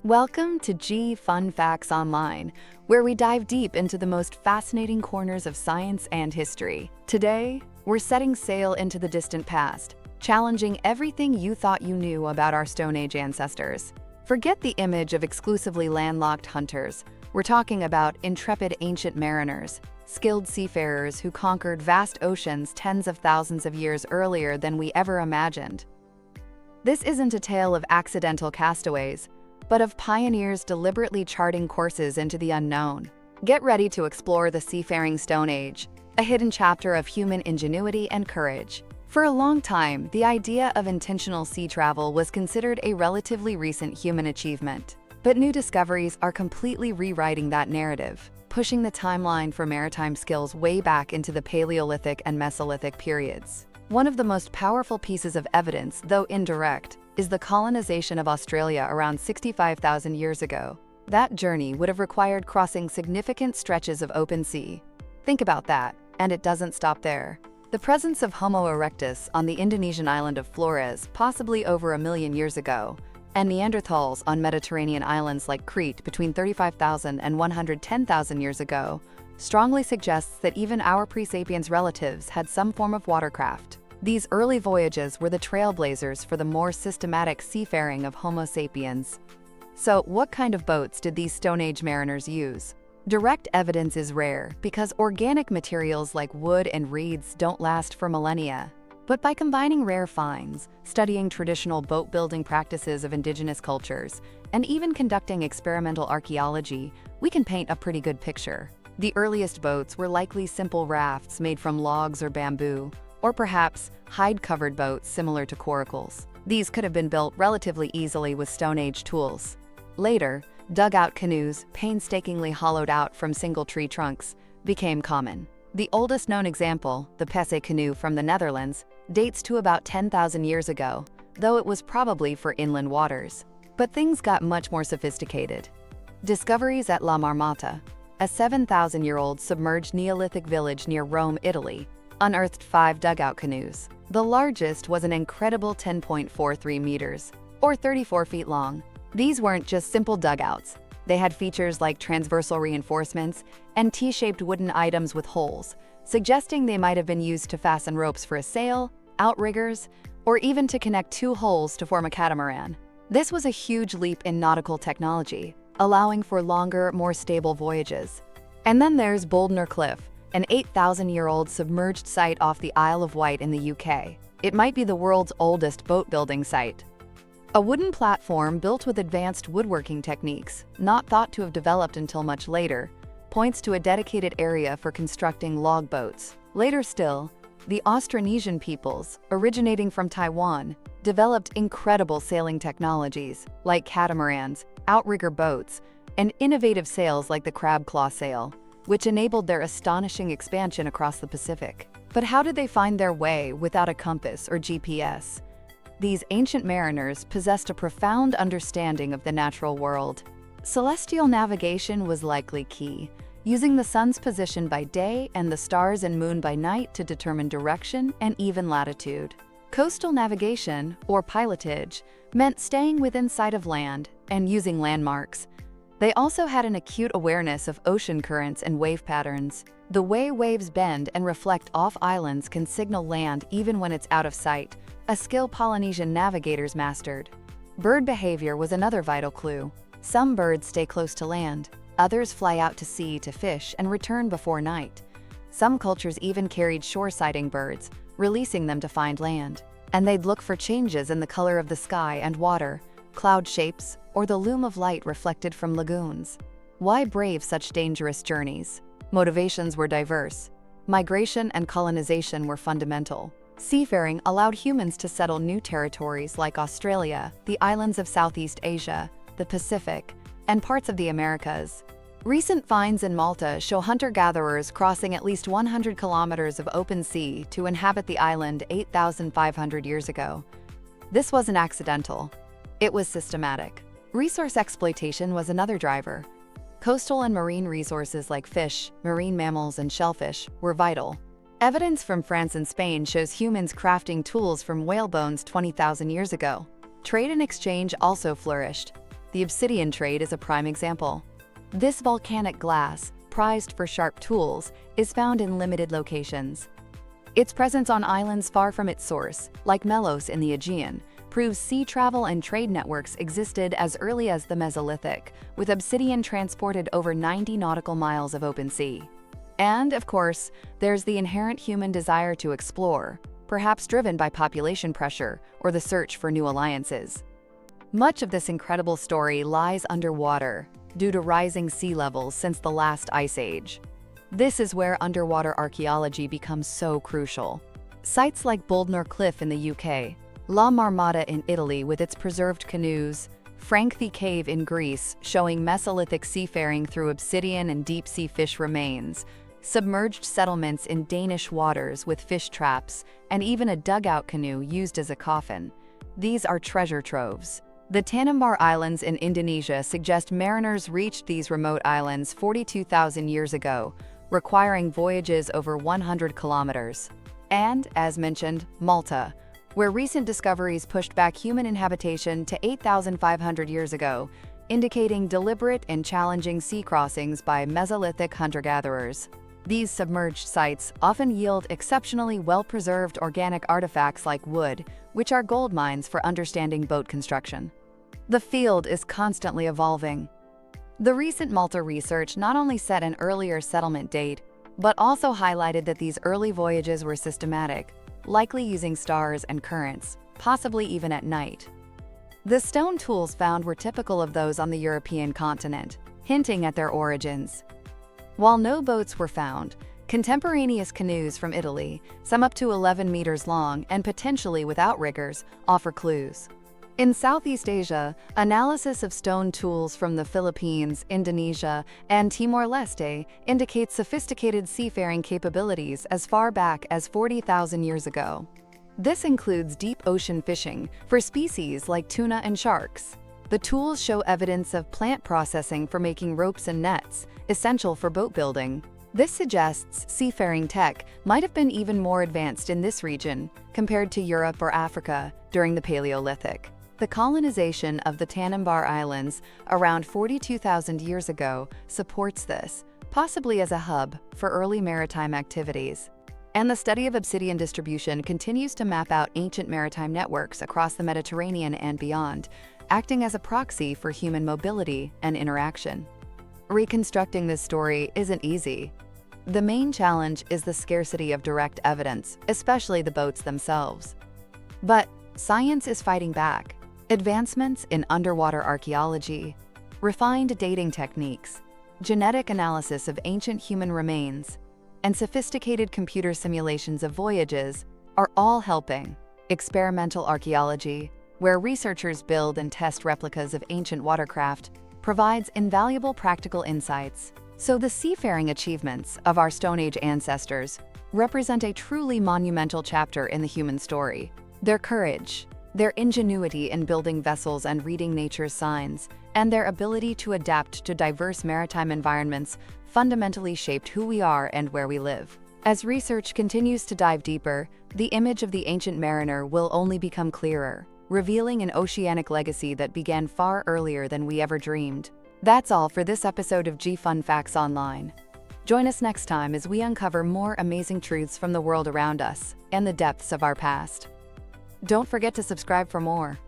Welcome to G Fun Facts Online, where we dive deep into the most fascinating corners of science and history. Today, we're setting sail into the distant past, challenging everything you thought you knew about our Stone Age ancestors. Forget the image of exclusively landlocked hunters. We're talking about intrepid ancient mariners, skilled seafarers who conquered vast oceans tens of thousands of years earlier than we ever imagined. This isn't a tale of accidental castaways, but of pioneers deliberately charting courses into the unknown. Get ready to explore the Seafaring Stone Age, a hidden chapter of human ingenuity and courage. For a long time, the idea of intentional sea travel was considered a relatively recent human achievement. But new discoveries are completely rewriting that narrative, pushing the timeline for maritime skills way back into the Paleolithic and Mesolithic periods. One of the most powerful pieces of evidence, though indirect, is the colonization of Australia around 65,000 years ago. That journey would have required crossing significant stretches of open sea. Think about that, and it doesn't stop there. The presence of Homo erectus on the Indonesian island of Flores, possibly over 1 million years ago, and Neanderthals on Mediterranean islands like Crete between 35,000 and 110,000 years ago, strongly suggests that even our pre-sapiens relatives had some form of watercraft. These early voyages were the trailblazers for the more systematic seafaring of Homo sapiens. So, what kind of boats did these Stone Age mariners use? Direct evidence is rare because organic materials like wood and reeds don't last for millennia. But by combining rare finds, studying traditional boat-building practices of indigenous cultures, and even conducting experimental archaeology, we can paint a pretty good picture. The earliest boats were likely simple rafts made from logs or bamboo, or perhaps hide-covered boats similar to coracles. These could have been built relatively easily with Stone Age tools. Later, dugout canoes, painstakingly hollowed out from single tree trunks, became common. The oldest known example, the Pesse canoe from the Netherlands, dates to about 10,000 years ago, though it was probably for inland waters. But things got much more sophisticated. Discoveries at La Marmota, a 7,000-year-old submerged Neolithic village near Rome, Italy, unearthed 5 dugout canoes. The largest was an incredible 10.43 meters, or 34 feet long. These weren't just simple dugouts. They had features like transversal reinforcements and T-shaped wooden items with holes, suggesting they might have been used to fasten ropes for a sail, outriggers, or even to connect 2 holes to form a catamaran. This was a huge leap in nautical technology, allowing for longer, more stable voyages. And then there's Boldner Cliff, an 8,000-year-old submerged site off the Isle of Wight in the UK. It might be the world's oldest boat-building site. A wooden platform built with advanced woodworking techniques, not thought to have developed until much later, points to a dedicated area for constructing log boats. Later still, the Austronesian peoples, originating from Taiwan, developed incredible sailing technologies like catamarans, outrigger boats, and innovative sails like the crab claw sail, which enabled their astonishing expansion across the Pacific. But how did they find their way without a compass or GPS? These ancient mariners possessed a profound understanding of the natural world. Celestial navigation was likely key, using the sun's position by day and the stars and moon by night to determine direction and even latitude. Coastal navigation, or pilotage, meant staying within sight of land and using landmarks. They also had an acute awareness of ocean currents and wave patterns. The way waves bend and reflect off islands can signal land even when it's out of sight, a skill Polynesian navigators mastered. Bird behavior was another vital clue. Some birds stay close to land, others fly out to sea to fish and return before night. Some cultures even carried shore-sighting birds, releasing them to find land. And they'd look for changes in the color of the sky and water, cloud shapes, or the loom of light reflected from lagoons. Why brave such dangerous journeys? Motivations were diverse. Migration and colonization were fundamental. Seafaring allowed humans to settle new territories like Australia, the islands of Southeast Asia, the Pacific, and parts of the Americas. Recent finds in Malta show hunter-gatherers crossing at least 100 kilometers of open sea to inhabit the island 8,500 years ago. This wasn't accidental. It was systematic. Resource exploitation was another driver. Coastal and marine resources like fish, marine mammals, and shellfish were vital. Evidence from France and Spain shows humans crafting tools from whale bones 20,000 years ago. Trade and exchange also flourished. The obsidian trade is a prime example. This volcanic glass, prized for sharp tools, is found in limited locations. Its presence on islands far from its source, like Melos in the Aegean, proves sea travel and trade networks existed as early as the Mesolithic, with obsidian transported over 90 nautical miles of open sea. And, of course, there's the inherent human desire to explore, perhaps driven by population pressure or the search for new alliances. Much of this incredible story lies underwater, due to rising sea levels since the last ice age. This is where underwater archaeology becomes so crucial. Sites like Boldnor Cliff in the UK, La Marmota in Italy with its preserved canoes, Frankthi Cave in Greece showing Mesolithic seafaring through obsidian and deep-sea fish remains, submerged settlements in Danish waters with fish traps, and even a dugout canoe used as a coffin. These are treasure troves. The Tanimbar Islands in Indonesia suggest mariners reached these remote islands 42,000 years ago, requiring voyages over 100 kilometers. And, as mentioned, Malta, where recent discoveries pushed back human inhabitation to 8,500 years ago, indicating deliberate and challenging sea crossings by Mesolithic hunter-gatherers. These submerged sites often yield exceptionally well-preserved organic artifacts like wood, which are gold mines for understanding boat construction. The field is constantly evolving. The recent Malta research not only set an earlier settlement date, but also highlighted that these early voyages were systematic, likely using stars and currents, possibly even at night. The stone tools found were typical of those on the European continent, hinting at their origins. While no boats were found, contemporaneous canoes from Italy, some up to 11 meters long and potentially without riggers, offer clues. In Southeast Asia, analysis of stone tools from the Philippines, Indonesia, and Timor-Leste indicates sophisticated seafaring capabilities as far back as 40,000 years ago. This includes deep ocean fishing for species like tuna and sharks. The tools show evidence of plant processing for making ropes and nets, essential for boat building. This suggests seafaring tech might have been even more advanced in this region compared to Europe or Africa during the Paleolithic. The colonization of the Tanimbar Islands around 42,000 years ago supports this, possibly as a hub for early maritime activities. And the study of obsidian distribution continues to map out ancient maritime networks across the Mediterranean and beyond, acting as a proxy for human mobility and interaction. Reconstructing this story isn't easy. The main challenge is the scarcity of direct evidence, especially the boats themselves. But science is fighting back. Advancements in underwater archaeology, refined dating techniques, genetic analysis of ancient human remains, and sophisticated computer simulations of voyages are all helping. Experimental archaeology, where researchers build and test replicas of ancient watercraft, provides invaluable practical insights. So the seafaring achievements of our Stone Age ancestors represent a truly monumental chapter in the human story. Their courage, their ingenuity in building vessels and reading nature's signs, and their ability to adapt to diverse maritime environments fundamentally shaped who we are and where we live. As research continues to dive deeper, the image of the ancient mariner will only become clearer, revealing an oceanic legacy that began far earlier than we ever dreamed. That's all for this episode of G Fun Facts Online. Join us next time as we uncover more amazing truths from the world around us and the depths of our past. Don't forget to subscribe for more.